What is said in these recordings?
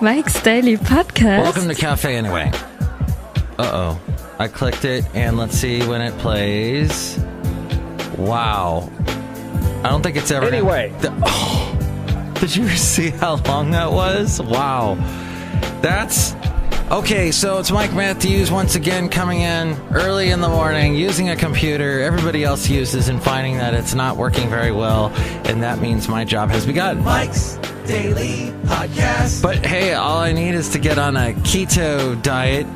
Mike's Daily Podcast. Welcome to Café Anyway. Uh-oh. I clicked it, and let's see when it plays. Wow. I don't think it's ever... Anyway. Did you see how long that was? Wow. That's... Okay, so it's Mike Matthews once again coming in early in the morning using a computer everybody else uses and finding that it's not working very well, and that means my job has begun. Mike's Daily Podcast. But hey, all I need is to get on a keto diet,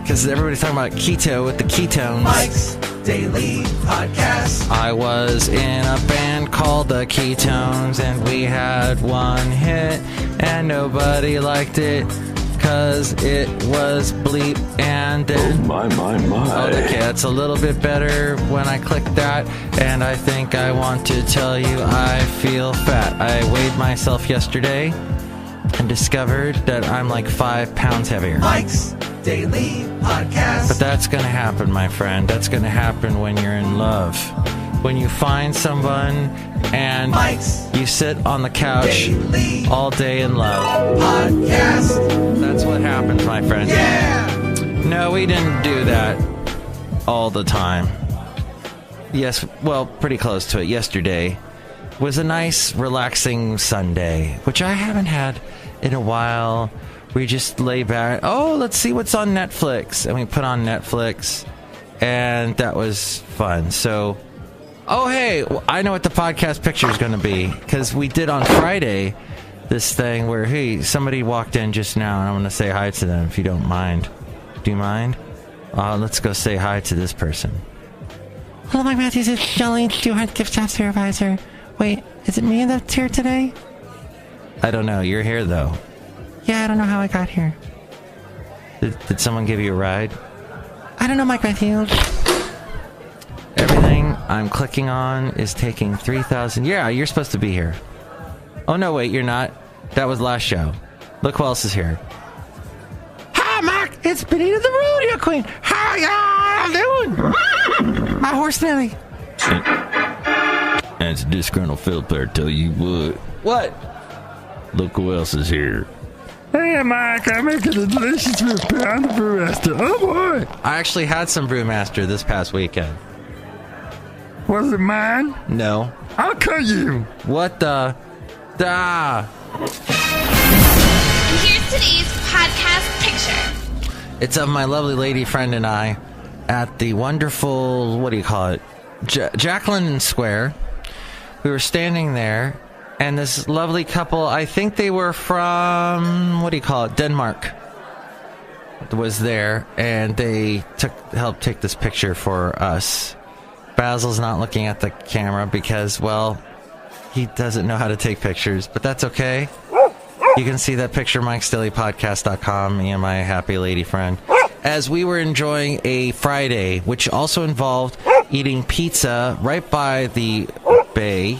because everybody's talking about keto with the ketones. Mike's Daily Podcast. I was in a band called the Ketones, and we had one hit, and nobody liked it, because it was bleep, and then... Oh, my. Okay, that's a little bit better when I click that, and I think I want to tell you I feel fat. I weighed myself yesterday and discovered that I'm like 5 pounds heavier. Mike's Daily Podcast. But that's going to happen, my friend. That's going to happen when you're in love. When you find someone and Mike's you sit on the couch Daily all day in love. Podcast. That's what happens, my friend. Yeah! No, we didn't do that all the time. Yes, well, pretty close to it. Yesterday was a nice, relaxing Sunday, which I haven't had in a while. We just lay back. Oh, let's see what's on Netflix. And we put on Netflix, and that was fun. So, oh, hey, I know what the podcast picture is going to be, because we did on Friday this thing where, hey, somebody walked in just now, and I'm going to say hi to them if you don't mind. Do you mind? Let's go say hi to this person. Hello, Mike Matthews. It's Jolene, Stewart, gift shop supervisor. Wait, is it me that's here today? I don't know. You're here, though. Yeah, I don't know how I got here. Did someone give you a ride? I don't know, Mike Matthews. Everything I'm clicking on is taking 3,000. Yeah, you're supposed to be here. Oh, no, wait, you're not. That was last show. Look who else is here. Hi, Mike. It's Benita the Rodeo Queen. How y'all doing? My horse Nelly. And it's a Disgruntled Fiddle Player, tell you what. What? Look who else is here. Hey, Mike, I'm making a delicious repair on the Brewmaster. Oh, boy. I actually had some Brewmaster this past weekend. Was it mine? No. I'll cut you. What the? Here's today's podcast picture. It's of my lovely lady friend and I at the wonderful, what do you call it? Jacqueline Square. We were standing there, and this lovely couple, I think they were from, what do you call it, Denmark, was there, and they helped take this picture for us. Basil's not looking at the camera because, well, he doesn't know how to take pictures, but that's okay. You can see that picture, Mike'sDailyPodcast.com, me and my happy lady friend, as we were enjoying a Friday, which also involved eating pizza right by the bay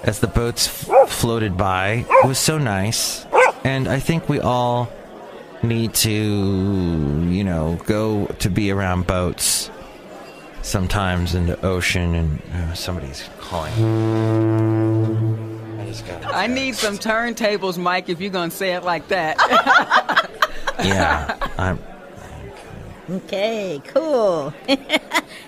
as the boats floated by. It was so nice, and I think we all need to, go to be around boats sometimes in the ocean, and somebody's calling. I need some turntables, Mike, if you're going to say it like that. Yeah, I'm... Okay, cool.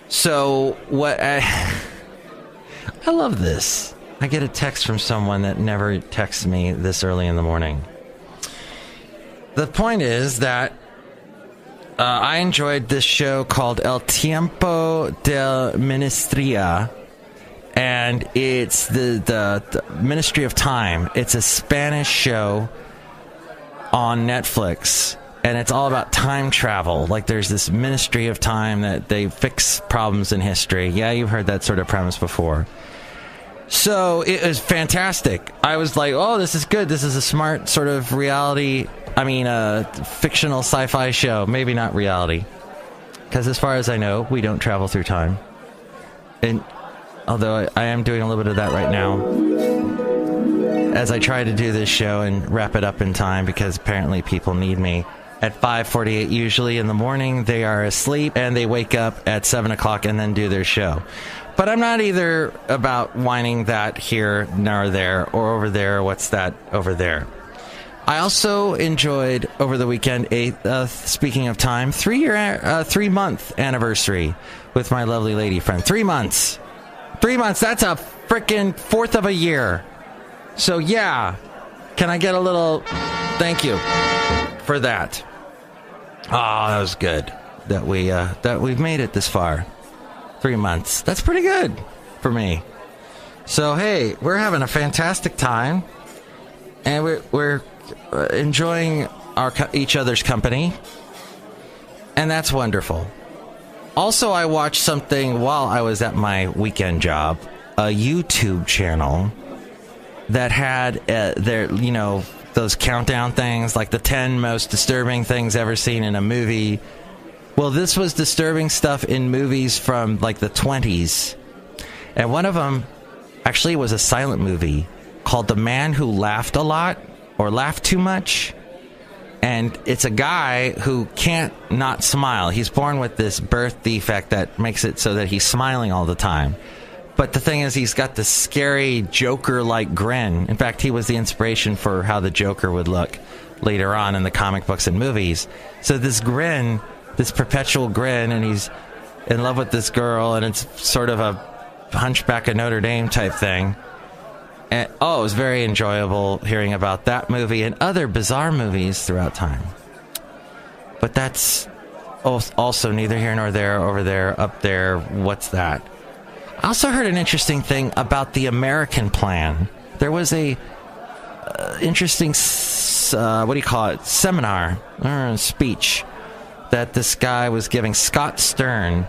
So, what... I love this. I get a text from someone that never texts me this early in the morning. The point is that I enjoyed this show called El Tiempo del Ministria, and it's the Ministry of Time. It's a Spanish show on Netflix, and it's all about time travel. Like, there's this Ministry of Time that they fix problems in history. Yeah, you've heard that sort of premise before. So it was fantastic. I was like, oh, this is good. This is a smart sort of fictional sci-fi show. Maybe not reality, because as far as I know, we don't travel through time. And although I am doing a little bit of that right now, as I try to do this show and wrap it up in time, because apparently people need me. At 5:48 usually in the morning, they are asleep, and they wake up at 7 o'clock and then do their show. But I'm not either about whining that here nor there, or over there, what's that over there. I also enjoyed over the weekend speaking of time, 3-month anniversary with my lovely lady friend. 3 months. 3 months. That's a freaking fourth of a year. So yeah, can I get a little thank you for that? Oh, that was good that we've made it this far. 3 months. That's pretty good for me. So hey, we're having a fantastic time, and we're enjoying each other's company, and that's wonderful. Also, I watched something while I was at my weekend job, a YouTube channel that had those countdown things, like the 10 most disturbing things ever seen in a movie. Well, this was disturbing stuff in movies from like the 20s, and one of them actually was a silent movie called The Man Who Laughed a Lot or Laughed Too Much. And it's a guy who can't not smile. He's born with this birth defect that makes it so that he's smiling all the time. But the thing is, he's got this scary Joker-like grin. In fact, he was the inspiration for how the Joker would look later on in the comic books and movies. So this grin, this perpetual grin, and he's in love with this girl, and it's sort of a Hunchback of Notre Dame type thing. And, it was very enjoyable hearing about that movie and other bizarre movies throughout time. But that's also neither here nor there, over there, up there, what's that? I also heard an interesting thing about the American plan. There was a interesting, seminar, speech that this guy was giving, Scott Stern,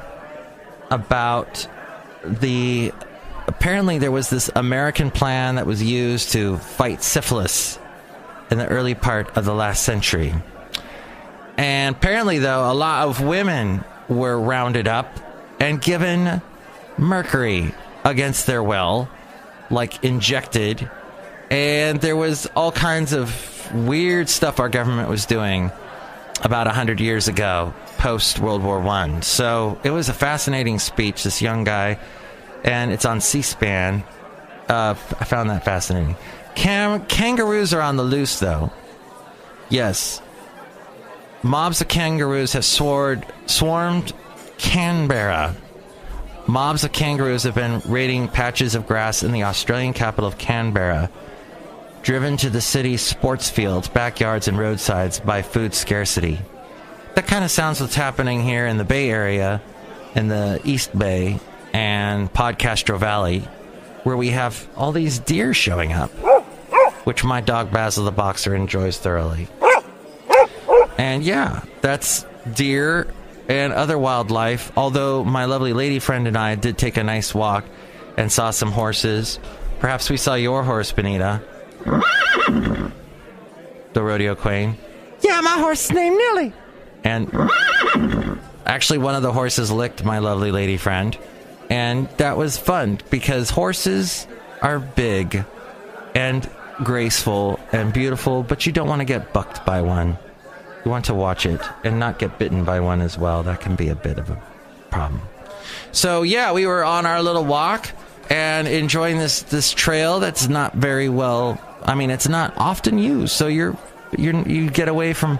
about apparently there was this American plan that was used to fight syphilis in the early part of the last century. And apparently, though, a lot of women were rounded up and given mercury against their will, like injected. And there was all kinds of weird stuff our government was doing about 100 years ago, post-World War I. So it was a fascinating speech, this young guy. And it's on C-SPAN. I found that fascinating. Kangaroos are on the loose, though. Yes. Mobs of kangaroos have swarmed Canberra. Mobs of kangaroos have been raiding patches of grass in the Australian capital of Canberra, driven to the city's sports fields, backyards, and roadsides by food scarcity. That kind of sounds what's happening here in the Bay Area, in the East Bay, and Podcastro Valley, where we have all these deer showing up, which my dog Basil the Boxer enjoys thoroughly. And yeah, that's deer and other wildlife, although my lovely lady friend and I did take a nice walk and saw some horses. Perhaps we saw your horse, Benita. The rodeo queen. Yeah, my horse is named Nelly. And actually one of the horses licked my lovely lady friend. And that was fun, because horses are big and graceful and beautiful, but you don't want to get bucked by one. You want to watch it and not get bitten by one as well. That can be a bit of a problem. So, yeah, we were on our little walk and enjoying this trail that's not very well... I mean, it's not often used, so you get away from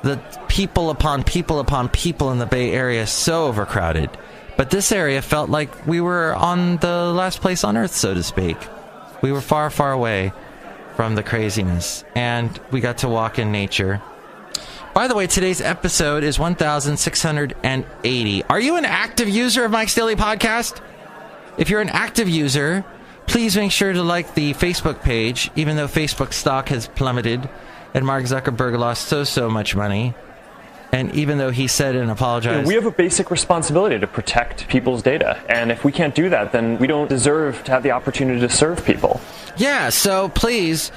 the people upon people upon people in the Bay Area, so overcrowded. But this area felt like we were on the last place on Earth, so to speak. We were far, far away from the craziness, and we got to walk in nature. By the way, today's episode is 1680. Are you an active user of Mike's Daily Podcast? If you're an active user, please make sure to like the Facebook page, even though Facebook stock has plummeted and Mark Zuckerberg lost so much money. And even though he said and apologized... We have a basic responsibility to protect people's data. And if we can't do that, then we don't deserve to have the opportunity to serve people. Yeah, so please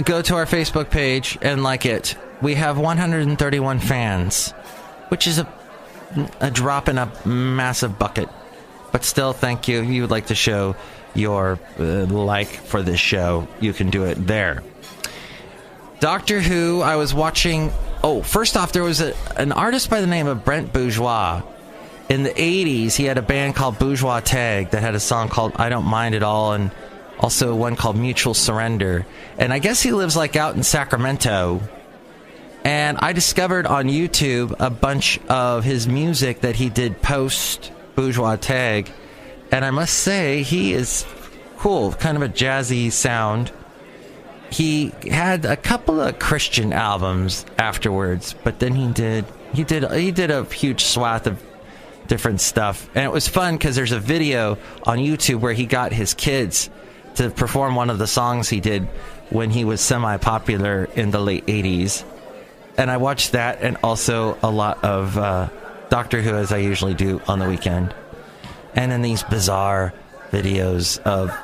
go to our Facebook page and like it. We have 131 fans, which is a drop in a massive bucket. But still, thank you. If you would like to show your like for this show, you can do it there. Doctor Who, I was watching... Oh, first off, there was an artist by the name of Brent Bourgeois. In the 80s, he had a band called Bourgeois Tag that had a song called I Don't Mind At All, and Also one called Mutual Surrender. And I guess he lives like out in Sacramento. And I discovered on YouTube a bunch of his music that he did post Bourgeois Tag. And I must say, he is cool. Kind of a jazzy sound. He had a couple of Christian albums afterwards, but then he did a huge swath of different stuff. And it was fun because there's a video on YouTube where he got his kids to perform one of the songs he did when he was semi-popular in the late 80s. And I watched that, and also a lot of Doctor Who, as I usually do on the weekend. And then these bizarre videos of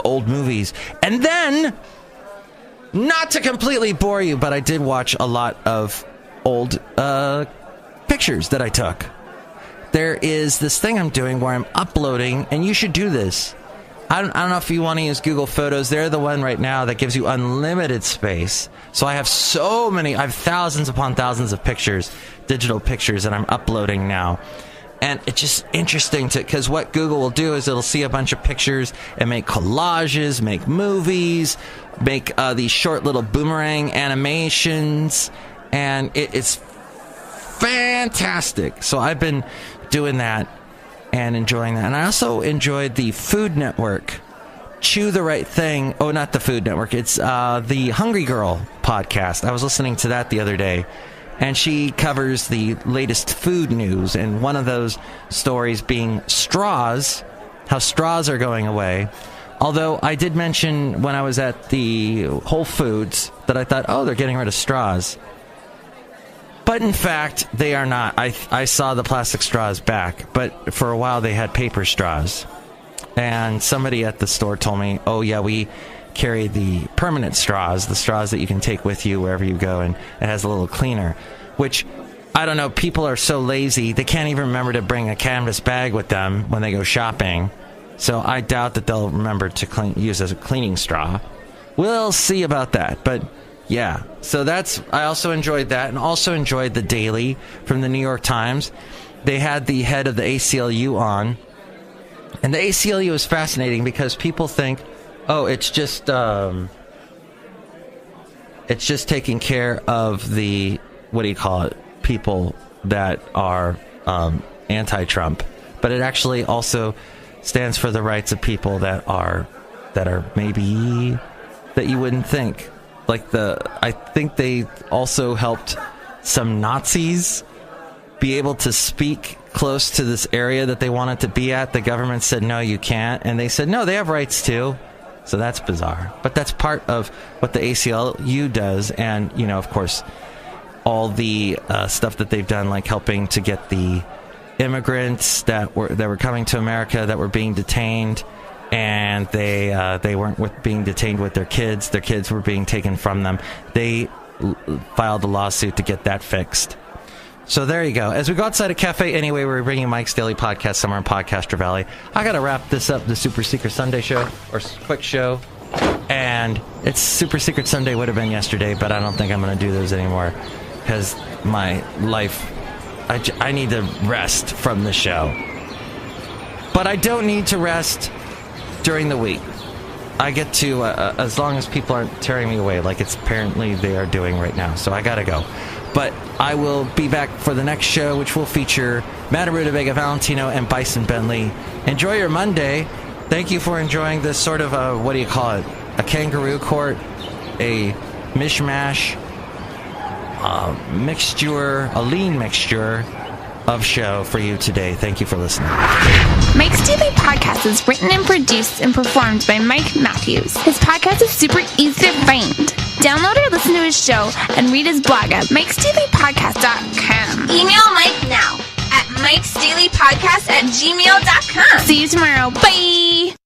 old movies. And then, not to completely bore you, but I did watch a lot of old pictures that I took. There is this thing I'm doing where I'm uploading, and you should do this. I don't know if you want to use Google Photos. They're the one right now that gives you unlimited space. So I have I have thousands upon thousands of pictures, digital pictures, that I'm uploading now. And it's just interesting because what Google will do is it'll see a bunch of pictures and make collages, make movies, make these short little boomerang animations, and it's fantastic. So I've been doing that and enjoying that. And I also enjoyed the Food Network, Chew the Right Thing. Oh, not the Food Network. It's the Hungry Girl podcast. I was listening to that the other day. And she covers the latest food news, and one of those stories being straws, how straws are going away. Although I did mention when I was at the Whole Foods that I thought, oh, they're getting rid of straws. But in fact, they are not. I saw the plastic straws back, but for a while they had paper straws. And somebody at the store told me, oh yeah, we carry the permanent straws, the straws that you can take with you wherever you go, and it has a little cleaner, which, I don't know, people are so lazy, they can't even remember to bring a canvas bag with them when they go shopping, so I doubt that they'll remember to use as a cleaning straw. We'll see about that, but yeah, so I also enjoyed that, and also enjoyed the Daily from the New York Times. They had the head of the ACLU on, and the ACLU is fascinating because people think, oh, it's just taking care of the, people that are anti-Trump, but it actually also stands for the rights of people that are maybe that you wouldn't think. I think they also helped some Nazis be able to speak close to this area that they wanted to be at. The government said, no, you can't, and they said, no, they have rights too. So that's bizarre. But that's part of what the ACLU does. And, of course, all the stuff that they've done, like helping to get the immigrants that were coming to America that were being detained. And they weren't being detained with their kids. Their kids were being taken from them. They filed a lawsuit to get that fixed. So there you go. As we go outside of Café Anyway, we're bringing Mike's Daily Podcast somewhere in Podcaster Valley. I got to wrap this up, the Super Secret Sunday show, or quick show. And it's Super Secret Sunday would have been yesterday, but I don't think I'm going to do those anymore because my life, I need to rest from the show. But I don't need to rest during the week. I get to, as long as people aren't tearing me away, like it's apparently they are doing right now. So I got to go. But I will be back for the next show, which will feature Madame Rootabega, Valentino, and Bison Bentley. Enjoy your Monday. Thank you for enjoying this sort of a kangaroo court, a mishmash, a lean mixture of show for you today. Thank you for listening. Mike's Daily Podcast is written and produced and performed by Mike Matthews. His podcast is super easy to find. Download or listen to his show and read his blog at mikesdailypodcast.com. Email Mike now at mikesdailypodcast@gmail.com. See you tomorrow. Bye!